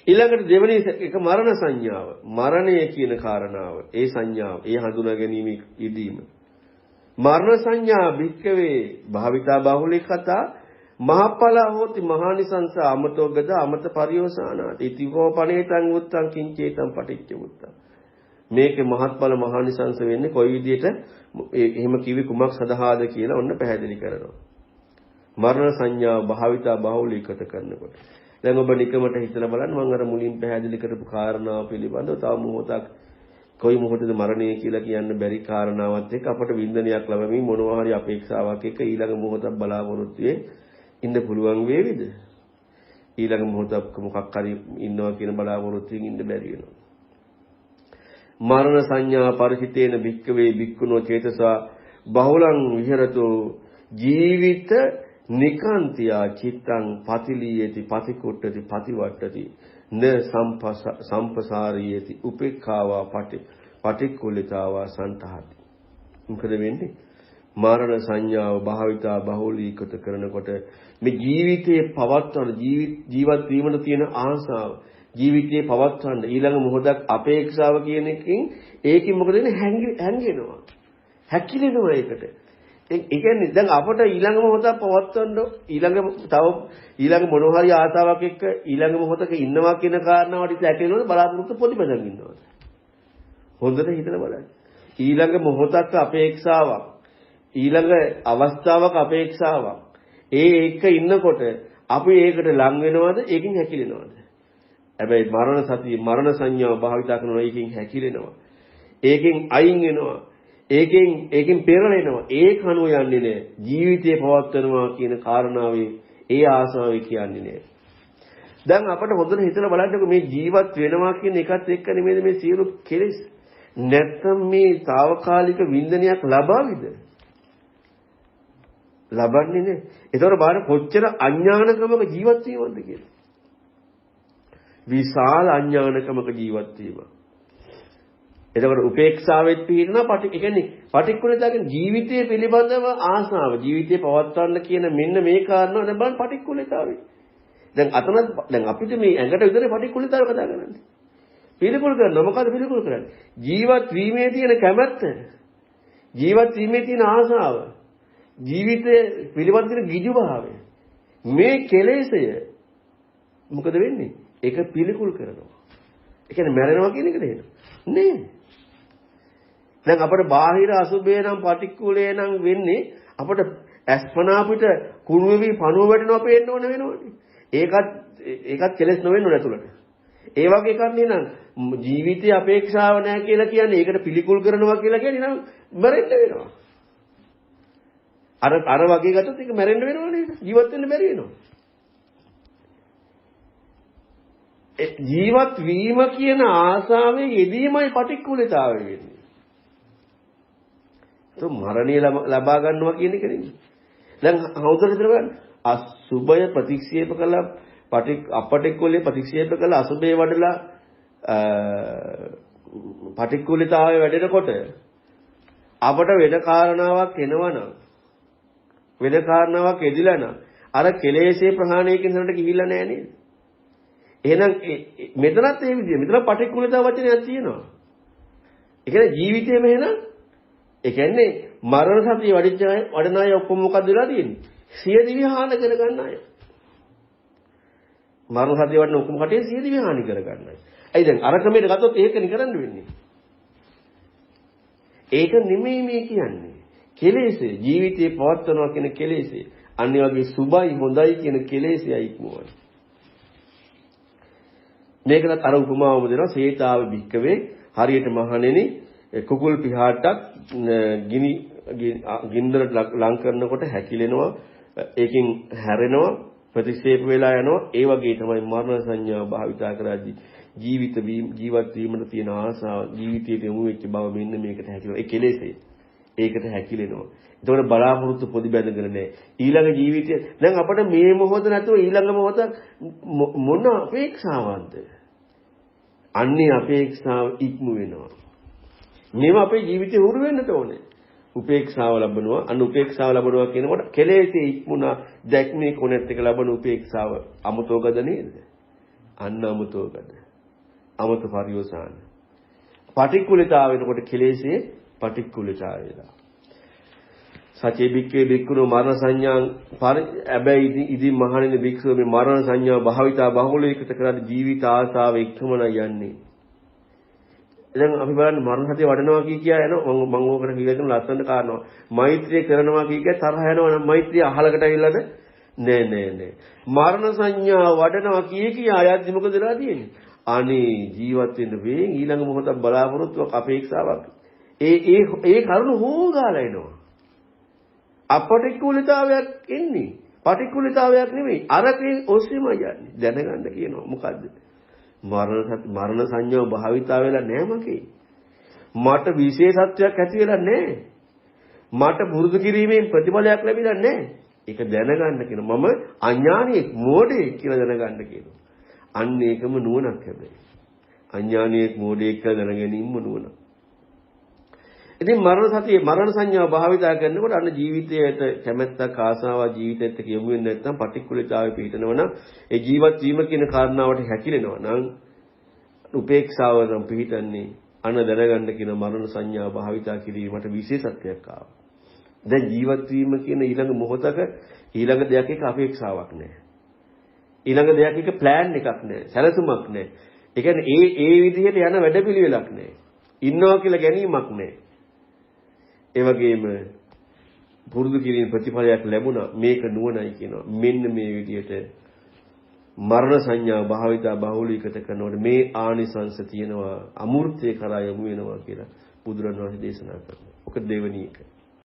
ඊළඟට දෙවෙනි එක මරණ සංඥාව. මරණය කියන කාරණාව. ඒ සංඥාව, ඒ හඳුනා ගැනීම යෙදීම. මරණ සංඥා භික්කවේ භාවිතා බාහුලී කතා මහප්පල හෝති මහානිසංස අමතෝගද අමත පරියෝසානාති ඉතිකෝ පණේතං උත්තං කිංචේතං පටිච්ච උත්තං. මේකේ මහත්ඵල මහානිසංස වෙන්නේ කොයි විදිහට එහෙම කිවි කුමක් සඳහාද කියලා ඔන්න පැහැදිලි කරනවා. මරණ සංඥා භාවිතා බාහුලීකත කරනකොට දැන් ඔබ නිකමට හිතලා බලන්න මම අර මුලින් පැහැදිලි කරපු කාරණාව පිළිබඳව තව මොහොතක් කොයි මොහොතේද මරණය කියලා කියන්න බැරි කාරණාවත් එක්ක අපට වින්දනයක් ලැබෙමින් මොනවා හරි අපේක්ෂාවක් එක්ක ඊළඟ මොහොතක් බලාපොරොත්තුවේ ඉන්න පුළුවන් වේවිද? ඊළඟ මොහොතක් මොකක් හරි ඉන්නවා කියන බලාපොරොත්තුවෙන් ඉන්න බැරි වෙනවා. මරණ සංඥා පරිහිතේන භික්කවේ භික්ඛුනෝ චේතසා බහුලං විහෙරතෝ ජීවිත නිකාන්තියා චිත්තං පතිලීයති පතිකුට්ටති පතිවට්ටති න සම්පසාරියති උපේක්ඛාවා පටික්කුලිතාවා සන්තහති. මොකද වෙන්නේ? මරණ සංඥාව භාවිතා බහුලීකృత කරනකොට මේ ජීවිතයේ පවත්වන ජීවත් වීමට තියෙන ආසාව ජීවිතයේ පවත්වන්න ඊළඟ මොහොතක් අපේක්ෂාව කියන එකකින් ඒකෙන් මොකද වෙන්නේ? හැංගෙනවා. හැකිලෙනවා ඒකට. ඒ කියන්නේ දැන් අපට ඊළඟ මොහොතක් පවත්වන්න ඊළඟ මොනවා හරි ආසාවක් එක්ක ඊළඟ මොහොතක ඉන්නවා කියන කාරණාවට හැකිලෙනවද බලාපොරොත්තු පොඩිපදන් ඉන්නවද? හොඳට හිතලා බලන්න. ඊළඟ මොහොතක් අපේක්ෂාවක් ඊළඟ අවස්ථාවක අපේක්ෂාවක් ඒක ඉන්නකොට අපි ඒකට ලං වෙනවද? ඒකෙන් හැකිලෙනවද? හැබැයි මරණ සංඥාව භාවිතා කරනවා ඒකෙන් හැකිලෙනවා. ඒකෙන් අයින් වෙනවා. ඒකෙන් පෙරලෙනවා. ඒක අනුව යන්නේ නැහැ. ජීවිතේ පවත්වනවා කියන කාරණාවේ ඒ ආසාවේ කියන්නේ නැහැ. දැන් අපිට හොඳට හිතලා බලන්නකෝ මේ ජීවත් වෙනවා කියන එකත් එක්ක නෙමෙයි මේ සියලු කෙලෙස්. නැත්තම් මේ తాවකාලික වින්දනයක් ලබාවිද? ලබන්නේ නැහැ. ඒතකොට බලන්න කොච්චර අඥානකමක ජීවත් වීමද කියලා. විශාල අඥානකමක ජීවත් වීම. එතකොට උපේක්ෂාවෙත් පිළිනවා ඒ කියන්නේ පටික්කුලතාවකින් ජීවිතය පිළිබඳව ආසාව ජීවිතේ පවත්වන්න කියන මෙන්න මේ කාරණා දැන් බලන්න පටික්කුලතාවය. දැන් අපිට මේ ඇඟට විතරේ පටික්කුලතාවය කතා කරන්නේ. පිළිකුල් කරනවා මොකද පිළිකුල් කරන්නේ? ජීවත් වීමේ තියෙන කැමැත්ත, ජීවත් වීමේ තියෙන ආසාව, ජීවිතේ පිළිබඳ තියෙන ගිජු භාවය. මේ කෙලෙසය මොකද වෙන්නේ? ඒක පිළිකුල් කරනවා. ඒ කියන්නේ මැරෙනවා කියන එකද එහෙනම්? නේ. දැන් අපේ බාහිර අසුබේ නම් පටික්කුලේ නම් වෙන්නේ අපිට අස්පනා අපිට කුණු වෙවි පණුව වැටෙනවා පේන්න ඕන වෙනවනේ. ඒකත් කෙලස් නොවෙන්න ඕන ඇතුළට. ඒ වගේ එකක් නේනම් ජීවිතයේ අපේක්ෂාව නැහැ කියලා කියන්නේ ඒකට පිළිකුල් කරනවා කියලා කියන්නේ නම් මැරෙන්න වෙනවා. අර වගේ ගත්තොත් ඒක මැරෙන්න වෙනවා නේද? ජීවත් වෙන්න බැරි වෙනවා. ජීවත් වීම කියන ආසාවේ යෙදීමයි පටික්කුලතාවය වෙන්නේ. તો මරණය ලබා ගන්නවා කියන එක නෙමෙයි. දැන් හවුදට හිතන්න අසුභය ප්‍රතික්ෂේප කළා අපටික්කුලේ ප්‍රතික්ෂේප කළා අසුභය වඩලා පටික්කුලතාවය වැඩෙනකොට අපට වෙන කාරණාවක් එනවනම් වෙන කාරණාවක් එදිලා නම් අර කෙලෙසේ ප්‍රහාණයකින් හරට ගිහිල්ලා නැහැ නේද? එහෙනම් මෙතනත් ඒ විදිය. මෙතන පටික්කුලතාව වචනයක් තියෙනවා. ඒ කියන්නේ ජීවිතේම එහෙනම් ඒ කියන්නේ මරණ සතිය වඩන අය ඔක්කොම මොකද වෙලා තියෙන්නේ? සිය දිවි හාන කර ගන්න අය. මරණ සතිය වඩන ඔක්කොම කටේ සිය දිවි හානි කර ගන්න අය. ඇයි දැන් අර ක්‍රමයට ගත්තොත් ඒකනේ කරන්න වෙන්නේ. ඒක නෙමෙයි මේ කියන්නේ. කෙලෙසේ ජීවිතේ පවත්වනවා කියන කෙලෙසේ අනිත් වගේ සුබයි හොඳයි කියන කෙලෙසේයි ඉක්මවන්නේ. මේකත් අර උපමාවම දෙනවා සේතාව භික්කවේ හරියට මහණෙනි කුකුල් පිහාටක් ගින්දරට ලං කරනකොට හැකිලෙනවා ඒකෙන් හැරෙනවා ප්‍රතික්ෂේප වෙලා යනවා ඒ වගේ තමයි මරණ සංඥාව භාවිතා කරද්දී ජීවත් වීමට තියෙන ආසාව ජීවිතයට යොමු වෙච්ච බව මෙන්න මේකට හැකිලෙනවා ඒ කෙලෙසේ ඒකට හැකිලෙනවා ඒතකොට බලාපොරොත්තු පොඩි බැඳගෙන නැහැ ඊළඟ ජීවිතය දැන් අපිට මේ මොහොත නැතුව ඊළඟ මොහොත මොන අපේක්ෂාවක්ද අන්නේ අපේක්ෂාව ඉක්මු වෙනවා. මේව අපේ ජීවිතේ හුරු වෙන්නට ඕනේ. උපේක්ෂාව ලැබනවා. අන්න උපේක්ෂාව ලැබනවා කියනකොට කෙලෙසේ ඉක්මුණා දැක්මේ කොනෙත් එක ලැබෙන උපේක්ෂාව අමතෝගද නේද? අන්න අමතෝකද. අමත පරිෝසాన. පටික්කුලිතාව වෙනකොට කෙලෙසේ පටික්කුලිතාව වෙනවා. සචේ බික්කේ බික්කුණෝ මරණ සංඥා හැබැයි ඉදි මහණෙනි බික්ෂුව මේ මරණ සංඥාව භාවිතා බහුලීකృత කරලා ජීවිත ආසාව එක්කමන යන්නේ. දැන් අපි බලන්න මරණ සතිය වඩනවා කිය යනවා මම ඕකට කියලා ලස්සනට කාරණා. මෛත්‍රිය කරනවා කිය තරහ යනවා නම් මෛත්‍රිය අහලකට ඇවිල්ලාද? නෑ. මරණ සංඥා වඩනවා කිය ආයද්දි මොකද වෙලා තියෙන්නේ? අනේ ජීවත් වෙන්න වෙන් ඊළඟ මොහොතක් බලාපොරොත්තුවක් අපේක්ෂාවක්. ඒ කරුණ හොගාලා එනවා. අපටික්කුලිතාවයක් එන්නේ. පටික්කුලිතාවයක් නෙමෙයි. අරකේ ඔස්සේම යන්නේ. දැනගන්න කියනවා. මොකද්ද? මරණ සංඥාව භාවිතා වෙලා නැහැ මගේ. මට විශේෂත්වයක් ඇති වෙලා නැහැ. මට පුරුදු කිරීමෙන් ප්‍රතිඵලයක් ලැබිලා නැහැ. ඒක දැනගන්න කියනවා. මම අඥානියෙක් මෝඩයෙක් කියලා දැනගන්න කියනවා. අන්න ඒකම නුවණක් හැබැයි. අඥානියෙක් මෝඩයෙක් කියලා දැනගැනීමම නුවණ. ඉතින් මරණ සංඥාව භාවිතා කරනකොට අන්න ජීවිතයට කැමැත්තක් ආසාවක් ජීවිතයට යොමු වෙන්නේ නැත්නම් පටික්කුලිතාවේ පිටනවා නම් ඒ ජීවත් වීම කියන කාරණාවට හැකිලෙනවා නම් උපේක්ෂාව නම් පිටන්නේ අන්න දැනගන්න කියන මරණ සංඥාව භාවිතා කිරීමට විශේෂත්වයක් ආවා. දැන් ජීවත් වීම කියන ඊළඟ මොහොතක ඊළඟ දෙයක් එක අපේක්ෂාවක් නැහැ. ඊළඟ දෙයක් එක ප්ලෑන් එකක් නැහැ. සැලසුමක් නැහැ. ඒ කියන්නේ ඒ විදිහට යන වැඩපිළිවෙලක් නැහැ. ඉන්නවා කියලා ගැනීමක් නැහැ. ඒ වගේම පුරුදු කිරීම ප්‍රතිඵලයක් ලැබුණා මේක නුවණයි කියනවා. මෙන්න මේ විදිහට මරණ සංඥා භාවිතා බහුලීකృత කරනකොට මේ ආනිසංශ තියෙනවා අමූර්තේ කරා යමු වෙනවා කියලා බුදුරණවහන්සේ දේශනා කරනවා. ඔක දෙවෙනි එක.